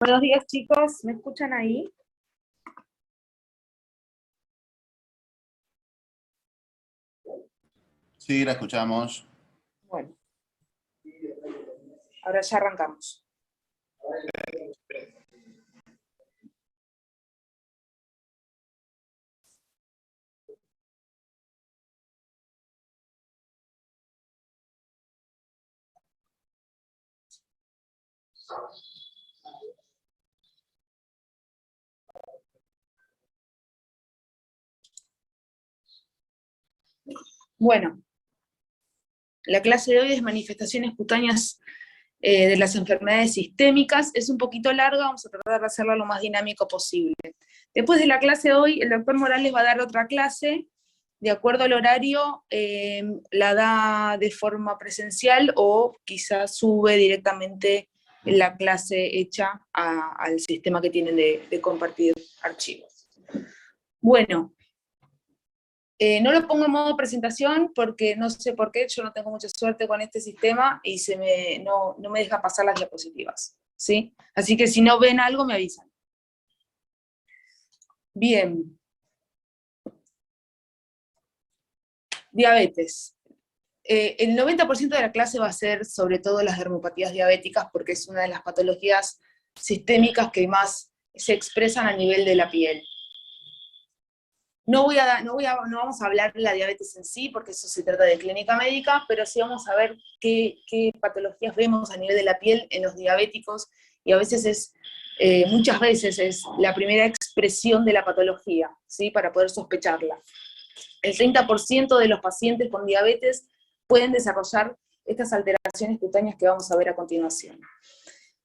Buenos días, chicos. ¿Me escuchan ahí? Sí, la escuchamos. Bueno, ahora ya arrancamos. Bueno, la clase de hoy es manifestaciones cutáneas de las enfermedades sistémicas. Es un poquito larga, vamos a tratar de hacerla lo más dinámico posible. Después de la clase de hoy, el doctor Morales va a dar otra clase. De acuerdo al horario, la da de forma presencial o quizás sube directamente la clase hecha al sistema que tienen de compartir archivos. Bueno, no lo pongo en modo presentación porque no sé por qué, yo no tengo mucha suerte con este sistema y no me deja pasar las diapositivas, ¿sí? Así que si no ven algo me avisan. Bien. Diabetes. El 90% de la clase va a ser sobre todo las dermopatías diabéticas porque es una de las patologías sistémicas que más se expresan a nivel de la piel. No vamos a hablar de la diabetes en sí, porque eso se trata de clínica médica, pero sí vamos a ver qué patologías vemos a nivel de la piel en los diabéticos, y a veces muchas veces es la primera expresión de la patología, ¿sí? Para poder sospecharla. El 30% de los pacientes con diabetes pueden desarrollar estas alteraciones cutáneas que vamos a ver a continuación.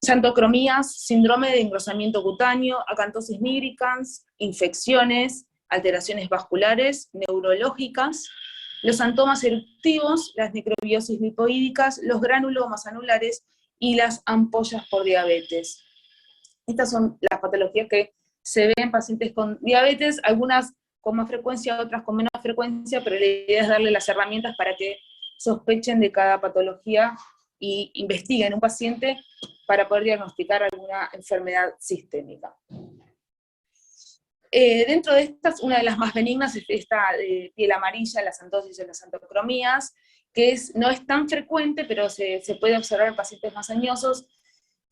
Xantocromías, síndrome de engrosamiento cutáneo, acantosis nigricans, infecciones, alteraciones vasculares, neurológicas, los xantomas eruptivos, las necrobiosis lipoídicas, los granulomas anulares y las ampollas por diabetes. Estas son las patologías que se ven en pacientes con diabetes, algunas con más frecuencia, otras con menos frecuencia, pero la idea es darle las herramientas para que sospechen de cada patología y investiguen un paciente para poder diagnosticar alguna enfermedad sistémica. Dentro de estas, una de las más benignas es esta de piel amarilla, la xantosis o las xantocromías, que no es tan frecuente, pero se puede observar en pacientes más añosos,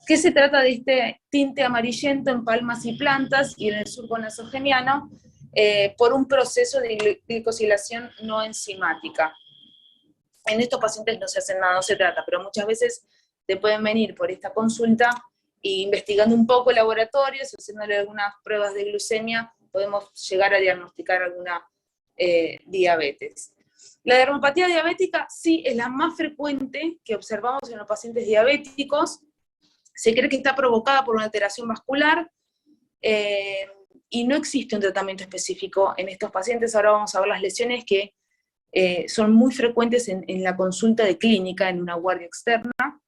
que se trata de este tinte amarillento en palmas y plantas y en el surco nasogeniano por un proceso de glicosilación no enzimática. En estos pacientes no se hace nada, no se trata, pero muchas veces te pueden venir por esta consulta e investigando un poco laboratorios, haciéndole algunas pruebas de glucemia, podemos llegar a diagnosticar alguna diabetes. La dermopatía diabética sí es la más frecuente que observamos en los pacientes diabéticos. Se cree que está provocada por una alteración vascular y no existe un tratamiento específico en estos pacientes. Ahora vamos a ver las lesiones que son muy frecuentes en la consulta de clínica, en una guardia externa.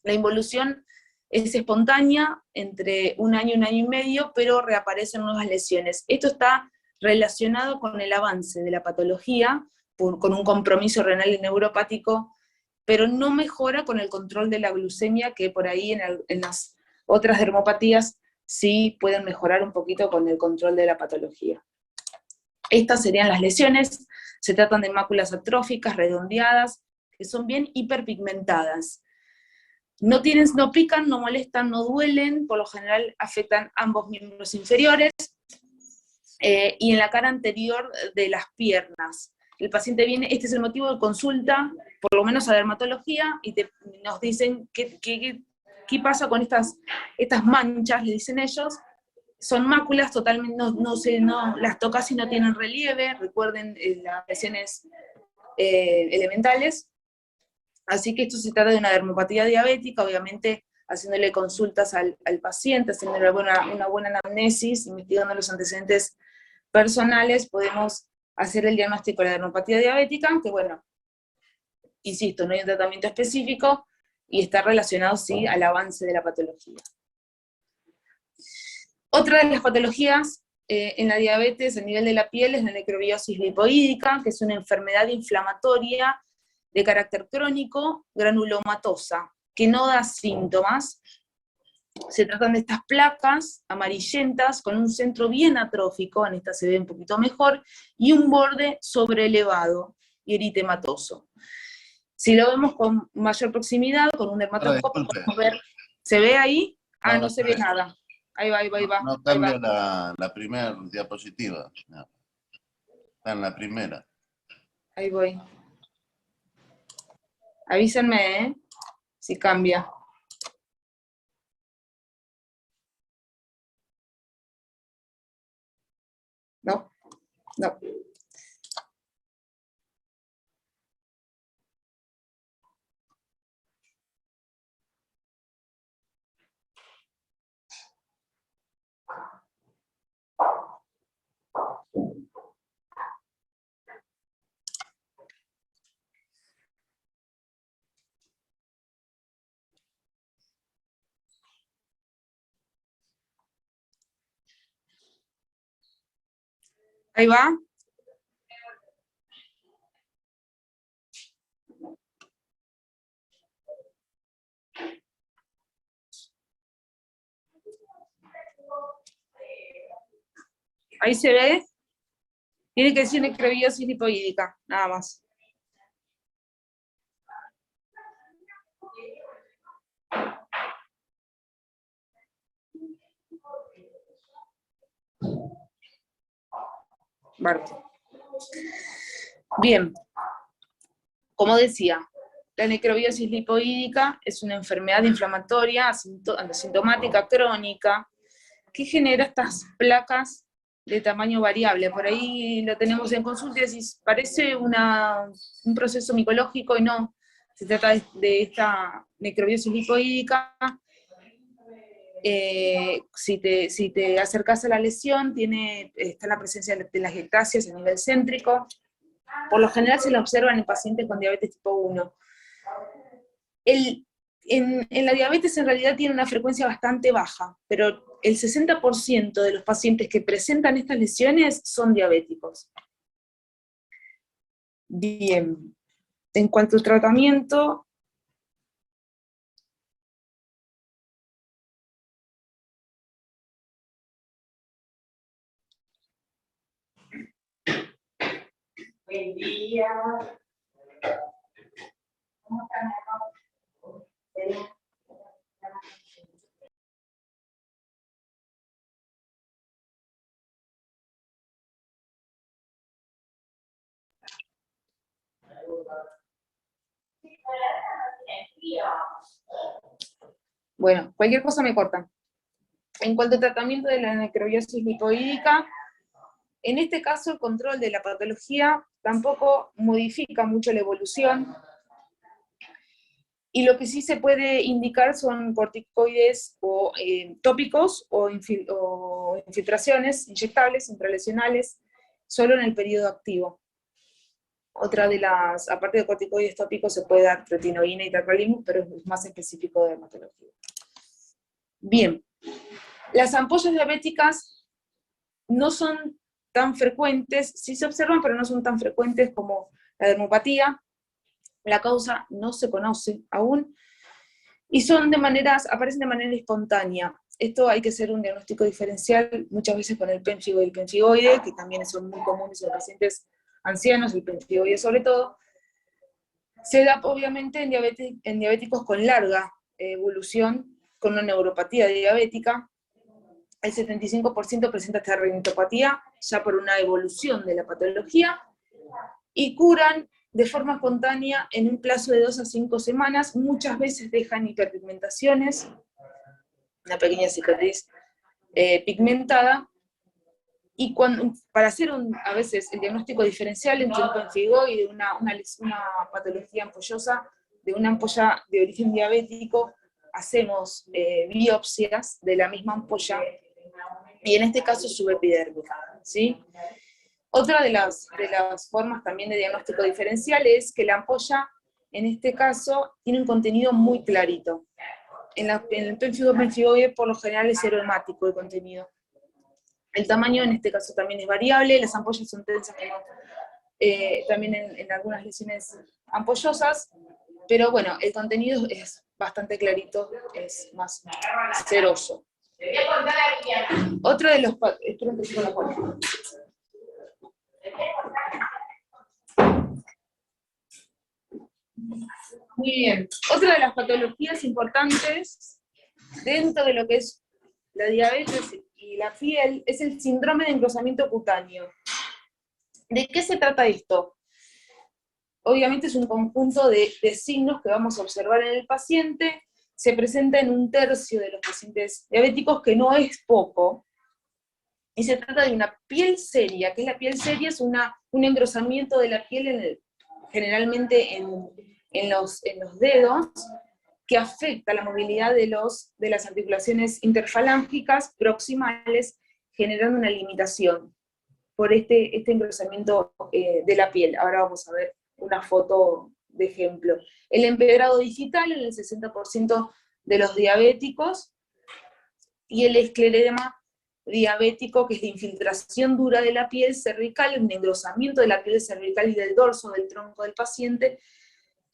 La involución es espontánea, entre un año y medio, pero reaparecen nuevas lesiones. Esto está relacionado con el avance de la patología, con un compromiso renal y neuropático, pero no mejora con el control de la glucemia, que por ahí en las otras dermopatías sí pueden mejorar un poquito con el control de la patología. Estas serían las lesiones. Se tratan de máculas atróficas, redondeadas, que son bien hiperpigmentadas. No pican, no molestan, no duelen, por lo general afectan ambos miembros inferiores, y en la cara anterior de las piernas. El paciente viene, este es el motivo de consulta, por lo menos a dermatología, y nos dicen qué pasa con estas manchas, le dicen ellos. Son máculas totalmente, las tocas y no tienen relieve, recuerden las lesiones elementales. Así que esto se trata de una dermopatía diabética, obviamente haciéndole consultas al paciente, haciéndole una buena anamnesis, investigando los antecedentes personales, podemos hacer el diagnóstico de la dermopatía diabética, que bueno, insisto, no hay un tratamiento específico y está relacionado sí al avance de la patología. Otra de las patologías en la diabetes a nivel de la piel es la necrobiosis lipoídica, que es una enfermedad inflamatoria de carácter crónico, granulomatosa, que no da síntomas, Se tratan de estas placas amarillentas con un centro bien atrófico, en esta se ve un poquito mejor, y un borde sobreelevado y eritematoso. Si lo vemos con mayor proximidad, con un Ahora, dermatoscopio, disculpe. podemos ver, ¿se ve ahí? Ah, No, no no se se ve ve. nada. Ahí va, ahí va, ahí No, va, no ahí va. cambia la primera diapositiva. No, está en la primera. Ahí voy. Avísenme, ¿eh? Si cambia. No, no. Ahí va. Ahí se ve. Tiene que decir necrobiosis lipoídica, nada más. Vale. Bien, como decía, la necrobiosis lipoídica es una enfermedad inflamatoria asintomática crónica que genera estas placas de tamaño variable. Por ahí lo tenemos en consulta y decís, parece un proceso micológico y no. Se trata de esta necrobiosis lipoídica. Si te acercas a la lesión, está la presencia de las ectasias a nivel céntrico. Por lo general se lo observan en pacientes con diabetes tipo 1. En la diabetes en realidad tiene una frecuencia bastante baja, pero el 60% de los pacientes que presentan estas lesiones son diabéticos. Bien, en cuanto al tratamiento, buen día. ¿Cómo están? Bueno, cualquier cosa me cortan. En cuanto al tratamiento de la necrobiosis lipoídica, en este caso el control de la patología tampoco modifica mucho la evolución, y lo que sí se puede indicar son corticoides o tópicos o infiltraciones inyectables, intralesionales, solo en el periodo activo. Otra de las, aparte de corticoides tópicos, se puede dar tretinoína y tacrolimus, pero es más específico de dermatología. Bien, las ampollas diabéticas no son tan frecuentes, sí se observan, pero no son tan frecuentes como la dermopatía. La causa no se conoce aún, y aparecen de manera espontánea. Esto hay que hacer un diagnóstico diferencial, muchas veces con el pénfigo y el penfigoide, que también son muy comunes en pacientes ancianos, el penfigoide sobre todo. Se da obviamente en diabéticos con larga evolución, con una neuropatía diabética. El 75% presenta esta retinopatía ya por una evolución de la patología, y curan de forma espontánea en un plazo de 2 a 5 semanas, muchas veces dejan hiperpigmentaciones, una pequeña cicatriz pigmentada, y para hacer a veces el diagnóstico diferencial entre un penfigoide y una patología ampollosa, de una ampolla de origen diabético, hacemos biopsias de la misma ampolla, y en este caso subepidérmica, ¿sí? Otra de las formas también de diagnóstico diferencial es que la ampolla, en este caso, tiene un contenido muy clarito. En el penfigoide por lo general es aromático el contenido. El tamaño en este caso también es variable, las ampollas son tensas como también en algunas lesiones ampollosas, pero bueno, el contenido es bastante clarito, es más ceroso. Otro de los... Espera un poquito la cola. Muy bien. Otra de las patologías importantes dentro de lo que es la diabetes y la piel es el síndrome de engrosamiento cutáneo. ¿De qué se trata esto? Obviamente es un conjunto de signos que vamos a observar en el paciente. Se presenta en 1/3 de los pacientes diabéticos, que no es poco, y se trata de una piel seria. ¿Qué es la piel seria? Es un engrosamiento de la piel, generalmente en los dedos, que afecta la movilidad de las articulaciones interfalángicas proximales, generando una limitación por este engrosamiento de la piel. Ahora vamos a ver una foto de ejemplo. El empedrado digital en el 60% de los diabéticos, y el escleredema diabético, que es la infiltración dura de la piel cervical, un engrosamiento de la piel cervical y del dorso del tronco del paciente,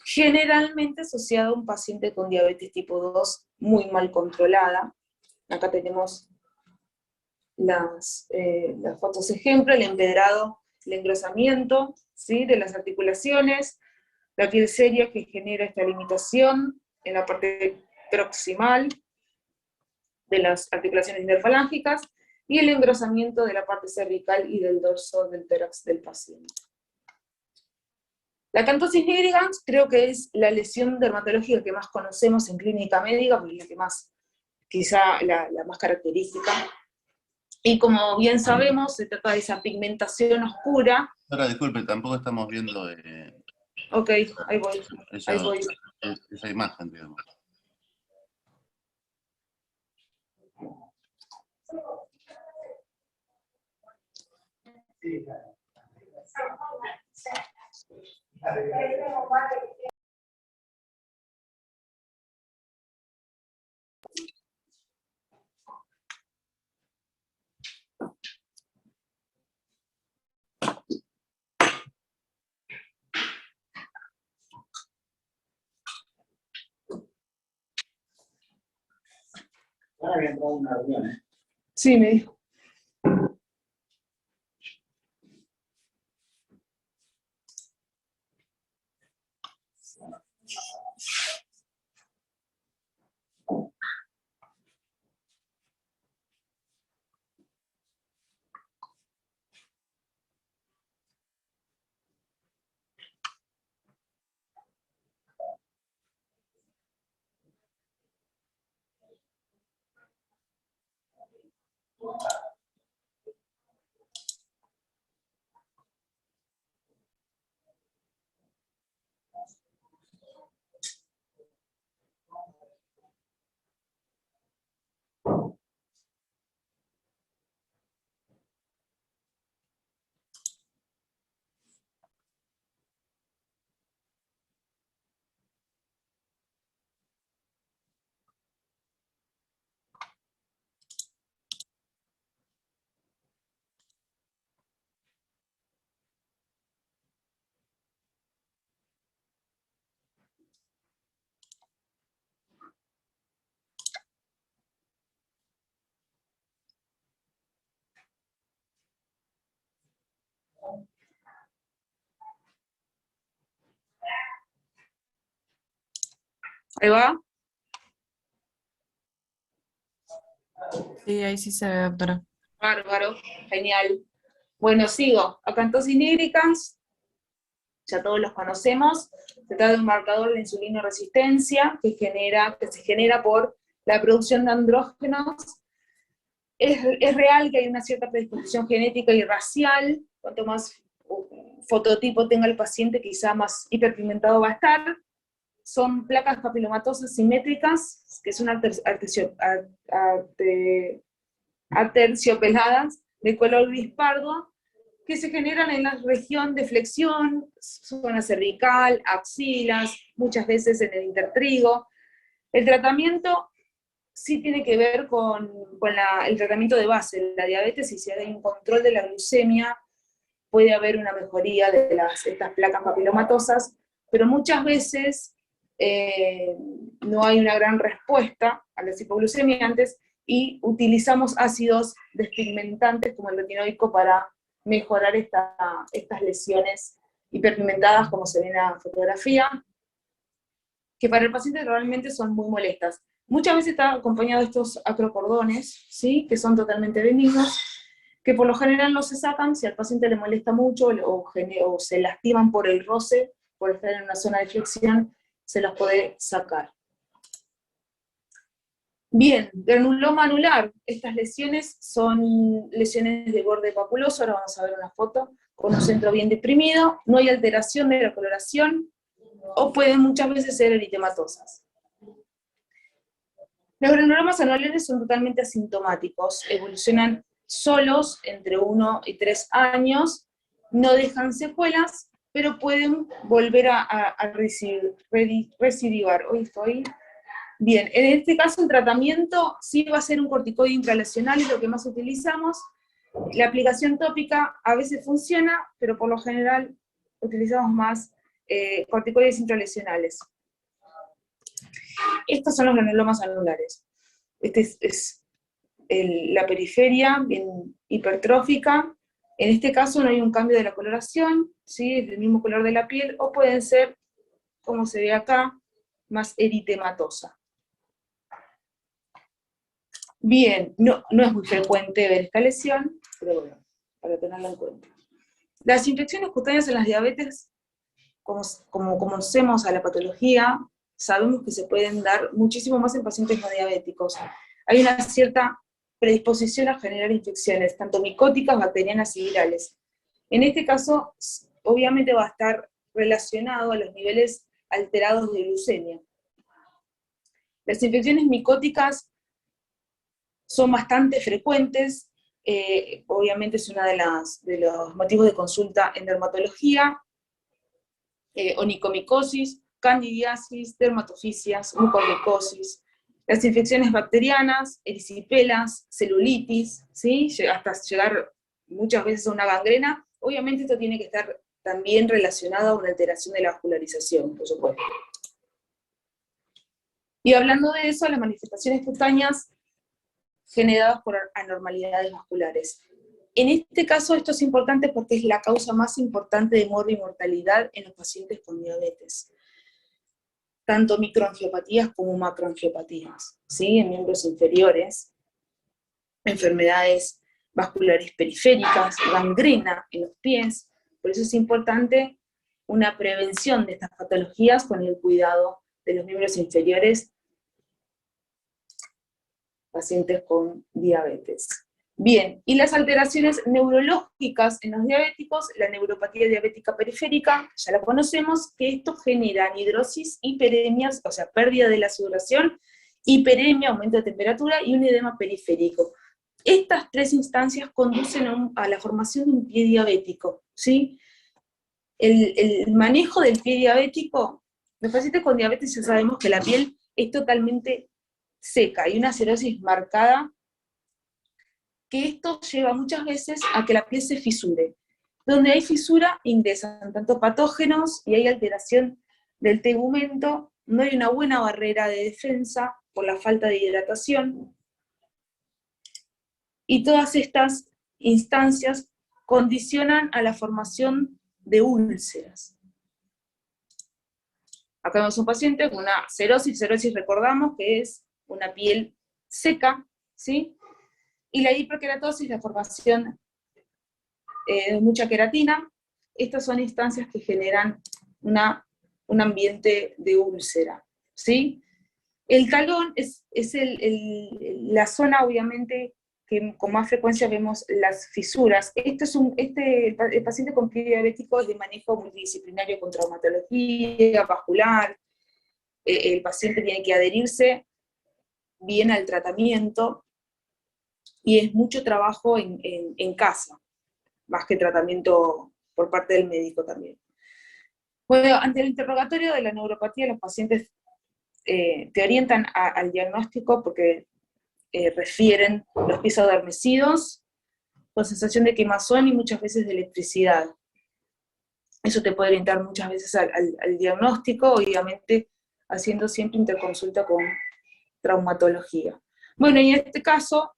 generalmente asociado a un paciente con diabetes tipo 2 muy mal controlada. Acá tenemos las fotos ejemplo, el empedrado, el engrosamiento, ¿sí?, de las articulaciones, la piel seria que genera esta limitación en la parte proximal de las articulaciones interfalángicas, y el engrosamiento de la parte cervical y del dorso del tórax del paciente. La acanthosis nigricans creo que es la lesión dermatológica que más conocemos en clínica médica, porque es la que más, quizá la más característica. Y como bien sabemos, se trata de esa pigmentación oscura. Ahora, disculpe, tampoco estamos viendo Ok, ahí voy. Ahí voy. esa imagen, digamos. Ahora había entrado una reunión, ¿eh? Sí, me dijo. Ahí va. Sí, ahí sí se ve, doctora. Bárbaro, genial. Bueno, sigo. Acanthosis nigricans, ya todos los conocemos. Se trata de un marcador de insulinoresistencia que se genera por la producción de andrógenos. Es real que hay una cierta predisposición genética y racial. Cuanto más fototipo tenga el paciente, quizá más hiperpigmentado va a estar. Son placas papilomatosas simétricas, que son aterciopeladas, de color gris pardo, que se generan en la región de flexión, zona cervical, axilas, muchas veces en el intertrigo. El tratamiento sí tiene que ver con el tratamiento de base, la diabetes, y si hay un control de la glucemia, puede haber una mejoría de estas placas papilomatosas, pero muchas veces no hay una gran respuesta a las hipoglucemiantes, y utilizamos ácidos despigmentantes como el retinoico para mejorar estas lesiones hiperpigmentadas, como se ve en la fotografía, que para el paciente realmente son muy molestas. Muchas veces está acompañado de estos acrocordones, ¿sí? Que son totalmente benignos, que por lo general no se sacan si al paciente le molesta mucho o se lastiman por el roce, por estar en una zona de flexión, se los puede sacar. Bien, granuloma anular. Estas lesiones son lesiones de borde papuloso, ahora vamos a ver una foto, con un centro bien deprimido, no hay alteración de la coloración, o pueden muchas veces ser eritematosas. Los granulomas anuales son totalmente asintomáticos, evolucionan solos entre 1 y 3 años, no dejan secuelas, pero pueden volver a recidivar. Hoy estoy... Bien, en este caso el tratamiento sí va a ser un corticoide intralesional, es lo que más utilizamos. La aplicación tópica a veces funciona, pero por lo general utilizamos más corticoides intralesionales. Estos son los granulomas anulares. Este es la periferia, bien hipertrófica. En este caso no hay un cambio de la coloración, ¿sí? Es del mismo color de la piel, o pueden ser, como se ve acá, más eritematosa. Bien, no es muy frecuente ver esta lesión, pero bueno, para tenerla en cuenta. Las infecciones cutáneas en las diabetes, como conocemos a la patología, sabemos que se pueden dar muchísimo más en pacientes no diabéticos. Hay una cierta predisposición a generar infecciones, tanto micóticas, bacterianas y virales. En este caso, obviamente va a estar relacionado a los niveles alterados de glucemia. Las infecciones micóticas son bastante frecuentes, obviamente es uno de los motivos de consulta en dermatología, onicomicosis, candidiasis, dermatofisias, mucormicosis, las infecciones bacterianas, erisipelas, celulitis, ¿sí? Hasta llegar muchas veces a una gangrena. Obviamente esto tiene que estar también relacionado a una alteración de la vascularización, por supuesto. Y hablando de eso, las manifestaciones cutáneas generadas por anormalidades vasculares. En este caso esto es importante porque es la causa más importante de muerte y mortalidad en los pacientes con diabetes. Tanto microangiopatías como macroangiopatías, ¿sí? En miembros inferiores, enfermedades vasculares periféricas, gangrena en los pies. Por eso es importante una prevención de estas patologías con el cuidado de los miembros inferiores, pacientes con diabetes. Bien, y las alteraciones neurológicas en los diabéticos, la neuropatía diabética periférica, ya la conocemos, que esto genera anhidrosis, hiperemias, o sea, pérdida de la sudoración, hiperemia, aumento de temperatura, y un edema periférico. Estas tres instancias conducen a la formación de un pie diabético, ¿sí? El manejo del pie diabético, los pacientes con diabetes ya sabemos que la piel es totalmente seca, y una cerosis marcada, que esto lleva muchas veces a que la piel se fisure. Donde hay fisura, ingresan tanto patógenos y hay alteración del tegumento, no hay una buena barrera de defensa por la falta de hidratación, y todas estas instancias condicionan a la formación de úlceras. Acá vemos un paciente con una cerosis recordamos que es una piel seca, ¿sí? Y la hiperkeratosis, la formación de mucha queratina. Estas son instancias que generan un ambiente de úlcera, ¿sí? El talón es la zona, obviamente, que con más frecuencia vemos las fisuras. El paciente con pie diabético es de manejo multidisciplinario con traumatología, vascular. El paciente tiene que adherirse bien al tratamiento, y es mucho trabajo en casa, más que tratamiento por parte del médico también. Bueno, ante el interrogatorio de la neuropatía, los pacientes te orientan al diagnóstico porque refieren los pies adormecidos, con sensación de quemazón y muchas veces de electricidad. Eso te puede orientar muchas veces al diagnóstico. Obviamente haciendo siempre interconsulta con traumatología. Bueno, y en este caso,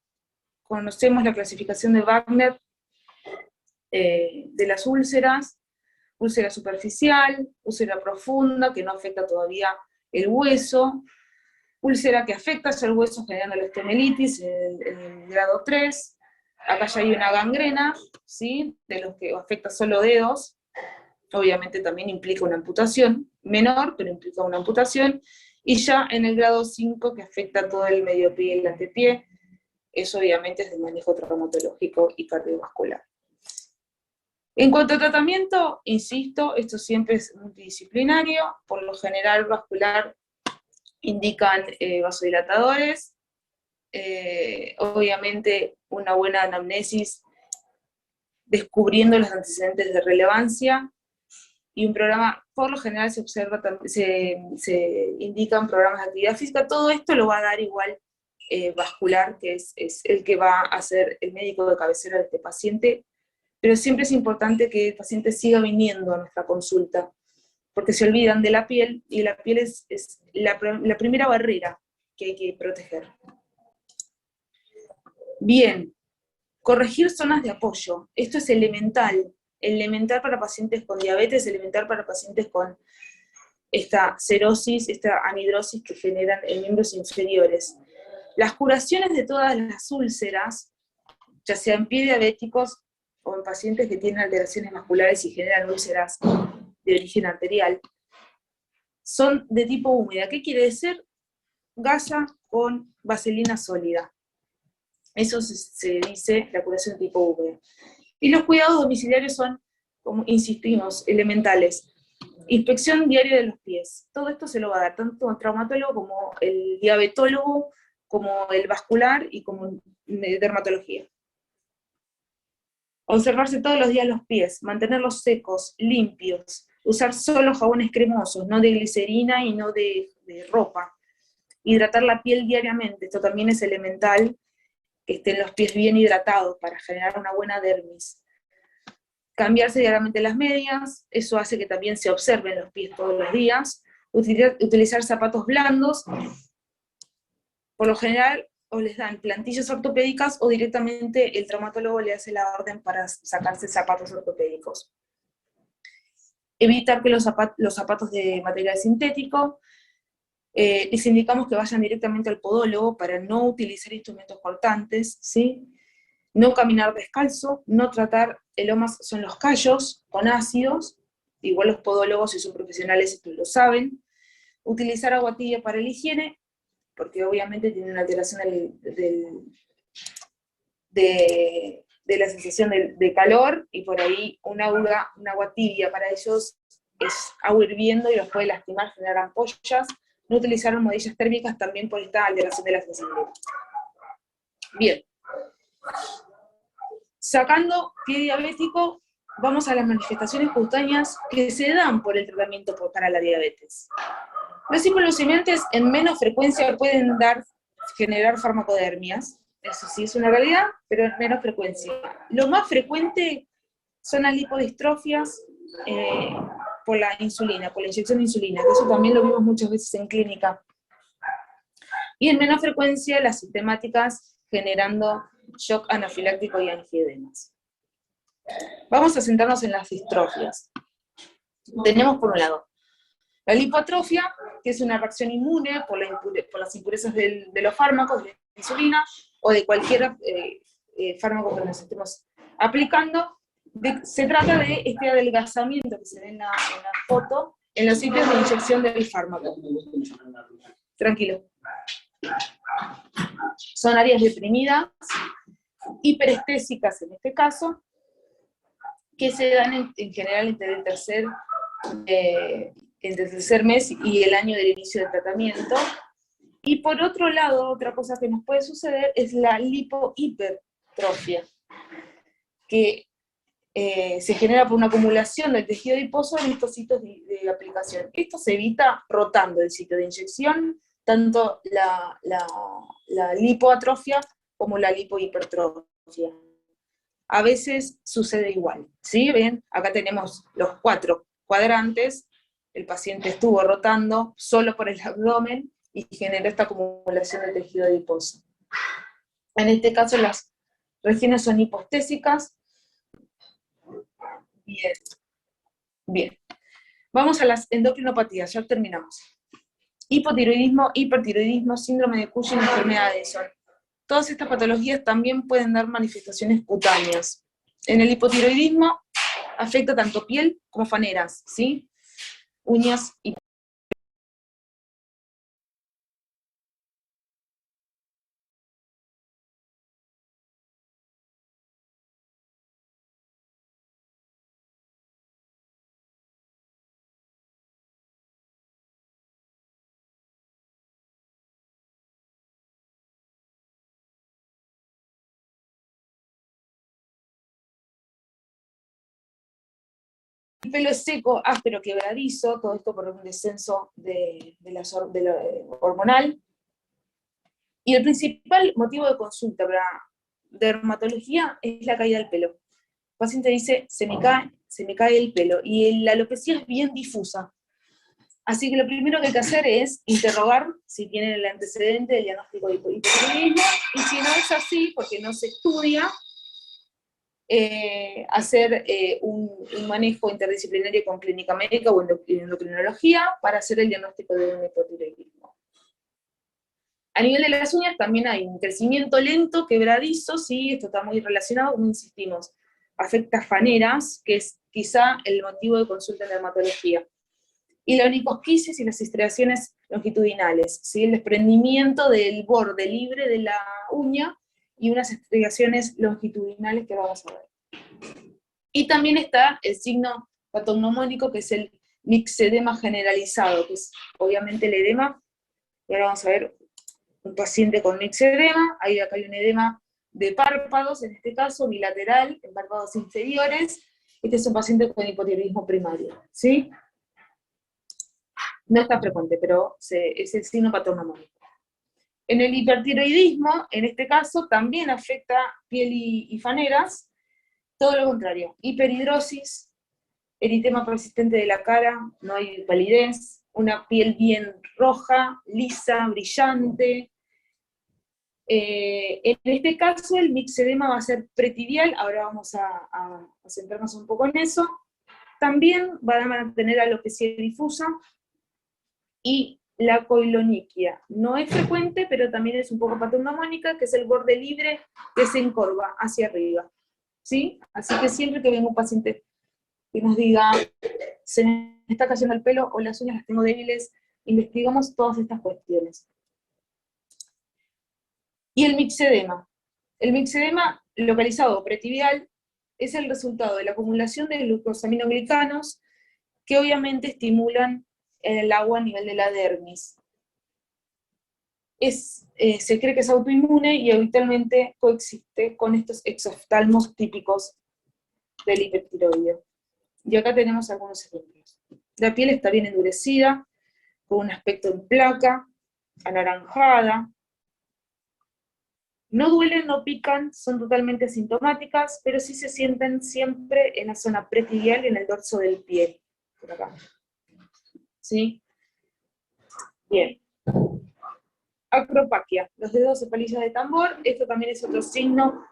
conocemos la clasificación de Wagner de las úlceras: úlcera superficial, úlcera profunda, que no afecta todavía el hueso, úlcera que afecta ya el hueso generando la osteomelitis, el grado 3, acá ya hay una gangrena, ¿sí? De los que afecta solo dedos, obviamente también implica una amputación, menor, pero implica una amputación, y ya en el grado 5, que afecta todo el medio pie y el antepié, eso obviamente es de manejo traumatológico y cardiovascular. En cuanto a tratamiento, insisto, esto siempre es multidisciplinario, por lo general vascular indican vasodilatadores, obviamente una buena anamnesis descubriendo los antecedentes de relevancia, y un programa, por lo general se indican programas de actividad física. Todo esto lo va a dar igual vascular, que es el que va a ser el médico de cabecera de este paciente, pero siempre es importante que el paciente siga viniendo a nuestra consulta, porque se olvidan de la piel, y la piel es la primera barrera que hay que proteger. Bien, corregir zonas de apoyo, esto es elemental para pacientes con diabetes, elemental para pacientes con esta cerosis, esta anhidrosis que generan en miembros inferiores. Las curaciones de todas las úlceras, ya sea en pie diabéticos o en pacientes que tienen alteraciones vasculares y generan úlceras de origen arterial, son de tipo húmeda. ¿Qué quiere decir? Gasa con vaselina sólida. Eso se dice la curación de tipo húmeda. Y los cuidados domiciliarios son, como insistimos, elementales. Inspección diaria de los pies. Todo esto se lo va a dar tanto el traumatólogo como el diabetólogo, como el vascular y como dermatología. Observarse todos los días los pies, mantenerlos secos, limpios, usar solo jabones cremosos, no de glicerina y no de ropa. Hidratar la piel diariamente, esto también es elemental, que estén los pies bien hidratados para generar una buena dermis. Cambiarse diariamente las medias, eso hace que también se observen los pies todos los días. Utilizar zapatos blandos, por lo general o les dan plantillas ortopédicas o directamente el traumatólogo le hace la orden para sacarse zapatos ortopédicos. Evitar que los zapatos de material sintético, les indicamos que vayan directamente al podólogo para no utilizar instrumentos cortantes, ¿sí? No caminar descalzo, no tratar elomas, son los callos con ácidos, igual los podólogos, si son profesionales, esto lo saben. Utilizar agua tibia para la higiene, porque obviamente tiene una alteración de la sensación de calor, y por ahí un agua tibia para ellos es agua hirviendo y los puede lastimar, generar ampollas. No utilizar almohadillas térmicas también por esta alteración de la sensibilidad. Bien. Sacando pie diabético, vamos a las manifestaciones cutáneas que se dan por el tratamiento para la diabetes. Los hipoglucemiantes en menos frecuencia pueden generar farmacodermias, eso sí es una realidad, pero en menos frecuencia. Lo más frecuente son las lipodistrofias por la insulina, por la inyección de insulina, que eso también lo vimos muchas veces en clínica. Y en menos frecuencia las sistemáticas generando shock anafiláctico y angioedemas. Vamos a centrarnos en las distrofias. Tenemos por un lado la lipoatrofia, que es una reacción inmune por las impurezas de los fármacos, de la insulina, o de cualquier fármaco que nos estemos aplicando. Se trata de este adelgazamiento que se ve en la foto, en los sitios de inyección del fármaco. Tranquilo. Son áreas deprimidas, hiperestésicas en este caso, que se dan en general entre el tercer mes y el año del inicio del tratamiento. Y por otro lado, otra cosa que nos puede suceder es la lipohipertrofia, que se genera por una acumulación del tejido adiposo en estos sitios de aplicación. Esto se evita rotando el sitio de inyección, tanto la lipoatrofia como la lipohipertrofia. A veces sucede igual, ¿sí? ¿Ven? Acá tenemos los 4 cuadrantes, el paciente estuvo rotando solo por el abdomen y generó esta acumulación de tejido adiposo. En este caso las regiones son hipostésicas. Bien. Bien. Vamos a las endocrinopatías, ya terminamos. Hipotiroidismo, hipertiroidismo, síndrome de Cushing, enfermedad de Addison. Todas estas patologías también pueden dar manifestaciones cutáneas. En el hipotiroidismo afecta tanto piel como faneras, ¿sí? Uñas y el pelo es seco, áspero, quebradizo, todo esto por un descenso de lo hormonal. Y el principal motivo de consulta para dermatología es la caída del pelo. El paciente dice, se me cae el pelo, y la alopecia es bien difusa. Así que lo primero que hay que hacer es interrogar si tienen el antecedente del diagnóstico de hipotiroidismo, y si no es así, porque no se estudia, hacer un manejo interdisciplinario con clínica médica o endocrinología para hacer el diagnóstico de un hipotiroidismo. A nivel de las uñas también hay un crecimiento lento, quebradizo, sí, esto está muy relacionado, como insistimos, afecta faneras, que es quizá el motivo de consulta en dermatología. Y la onicosquisis y las estriaciones longitudinales, ¿sí? El desprendimiento del borde libre de la uña y unas estriaciones longitudinales que vamos a ver. Y también está el signo patognomónico, que es el mixedema generalizado, que es obviamente el edema. Y ahora vamos a ver un paciente con mixedema, acá hay un edema de párpados, en este caso bilateral, en párpados inferiores. Este es un paciente con hipotiroidismo primario, ¿sí? No es tan frecuente, pero es el signo patognomónico. En el hipertiroidismo, en este caso, también afecta piel y faneras, todo lo contrario, hiperhidrosis, eritema persistente de la cara, no hay palidez, una piel bien roja, lisa, brillante. En este caso el mixedema va a ser pretibial, ahora vamos a centrarnos un poco en eso. También van a mantener alopecia difusa, y la coiloniquia. No es frecuente, pero también es un poco patognomónica, que es el borde libre que se encorva hacia arriba, ¿sí? Así que siempre que venga un paciente que nos diga, se me está cayendo el pelo o las uñas las tengo débiles, investigamos todas estas cuestiones. Y el mixedema. El mixedema localizado pretibial es el resultado de la acumulación de glucosaminoglicanos que obviamente estimulan el agua a nivel de la dermis. Se cree que es autoinmune y habitualmente coexiste con estos exoftalmos típicos del hipertiroideo. Y acá tenemos algunos ejemplos. La piel está bien endurecida, con un aspecto en placa, anaranjada. No duelen, no pican, son totalmente asintomáticas, pero sí se sienten siempre en la zona pretibial y en el dorso del pie. Por acá. ¿Sí? Bien. Acropaquia, los dedos de palillas de tambor, esto también es otro signo.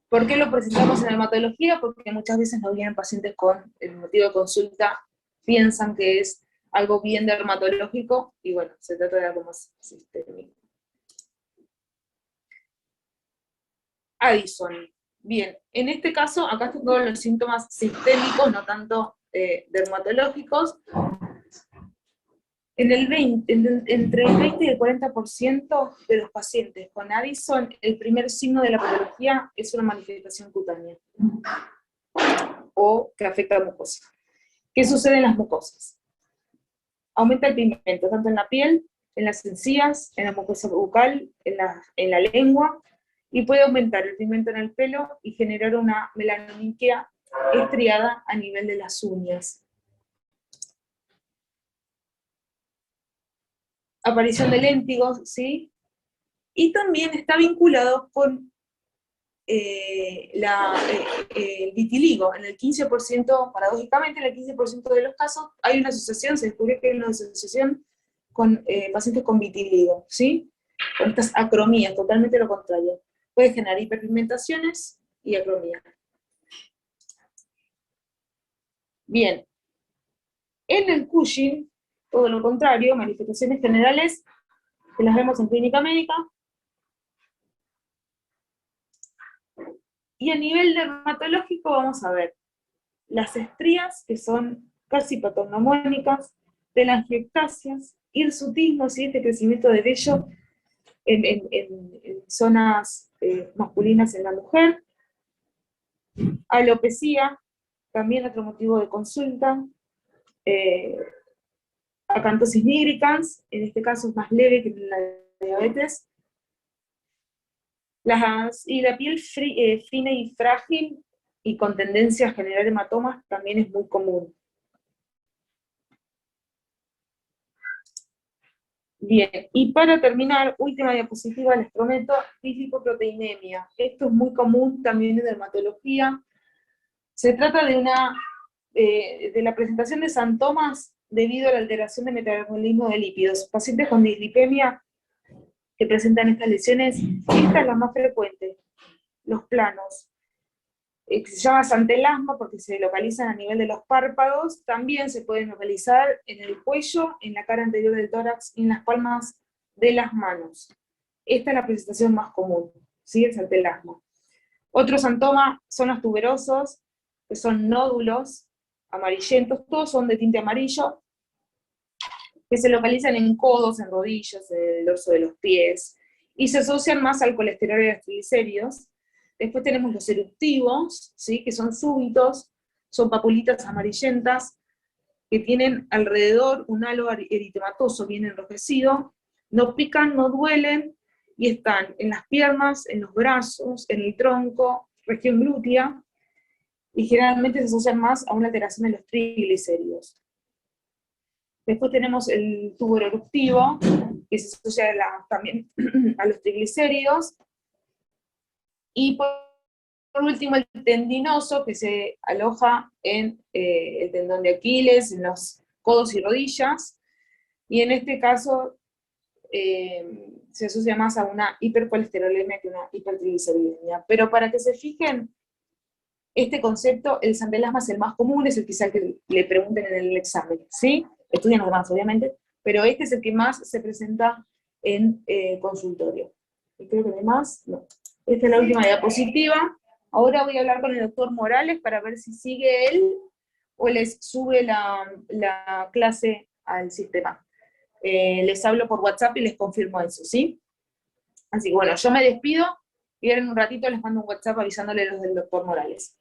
¿Por qué lo presentamos en dermatología? Porque muchas veces nos vienen pacientes con el motivo de consulta, piensan que es algo bien dermatológico, y bueno, se trata de algo más sistémico. Addison. Bien, en este caso, acá están todos los síntomas sistémicos, no tanto dermatológicos. Entre el 20 y el 40% de los pacientes con Addison, el primer signo de la patología es una manifestación cutánea, o que afecta a la mucosa. ¿Qué sucede en las mucosas? Aumenta el pigmento, tanto en la piel, en las encías, en la mucosa bucal, en la lengua, y puede aumentar el pigmento en el pelo y generar una melanoniquia estriada a nivel de las uñas. Aparición de léntigos, ¿sí? Y también está vinculado con el vitiligo. En el 15%, paradójicamente, en el 15% de los casos hay una asociación, se descubrió que hay una asociación con pacientes con vitiligo, ¿sí? Con estas acromías, totalmente lo contrario. Puede generar hiperpigmentaciones y acromía. Bien. En el Cushing, todo lo contrario, manifestaciones generales, que las vemos en clínica médica. Y a nivel dermatológico vamos a ver las estrías, que son casi patognomónicas, telangiectasias, hirsutismos y este crecimiento de vello en zonas masculinas en la mujer, alopecia, también otro motivo de consulta, acantosis nigricans, en este caso es más leve que la diabetes, y la piel fina y frágil y con tendencia a generar hematomas también es muy común. Bien, y para terminar, última diapositiva, les prometo, lipoproteinemia. Esto es muy común también en dermatología. Se trata de la presentación de santomas debido a la alteración de metabolismo de lípidos. Pacientes con dislipemia que presentan estas lesiones, esta es la más frecuente, los planos. Se llama santelasma porque se localizan a nivel de los párpados, también se pueden localizar en el cuello, en la cara anterior del tórax y en las palmas de las manos. Esta es la presentación más común, ¿sí? El santelasma. Otro santoma son los tuberosos, que son nódulos amarillentos, todos son de tinte amarillo, que se localizan en codos, en rodillas, en el dorso de los pies, y se asocian más al colesterol y a los triglicéridos. Después tenemos los eruptivos, ¿sí? Que son súbitos, son papulitas amarillentas, que tienen alrededor un halo eritematoso bien enrojecido, no pican, no duelen, y están en las piernas, en los brazos, en el tronco, región glútea, y generalmente se asocian más a una alteración de los triglicéridos. Después tenemos el tubero eruptivo, que se asocia también a los triglicéridos, y por último el tendinoso, que se aloja en el tendón de Aquiles, en los codos y rodillas, y en este caso se asocia más a una hipercolesterolemia que una hipertrigliceridemia. Pero para que se fijen, este concepto, el santelasma es el más común, es el quizá que le pregunten en el examen, ¿sí? Estudian los demás, obviamente, pero este es el que más se presenta en consultorio. Y creo que no hay más, no. Esta es la última diapositiva. Ahora voy a hablar con el doctor Morales para ver si sigue él o les sube la clase al sistema. Les hablo por WhatsApp y les confirmo eso, ¿sí? Así que bueno, yo me despido y ahora en un ratito les mando un WhatsApp avisándole los del doctor Morales.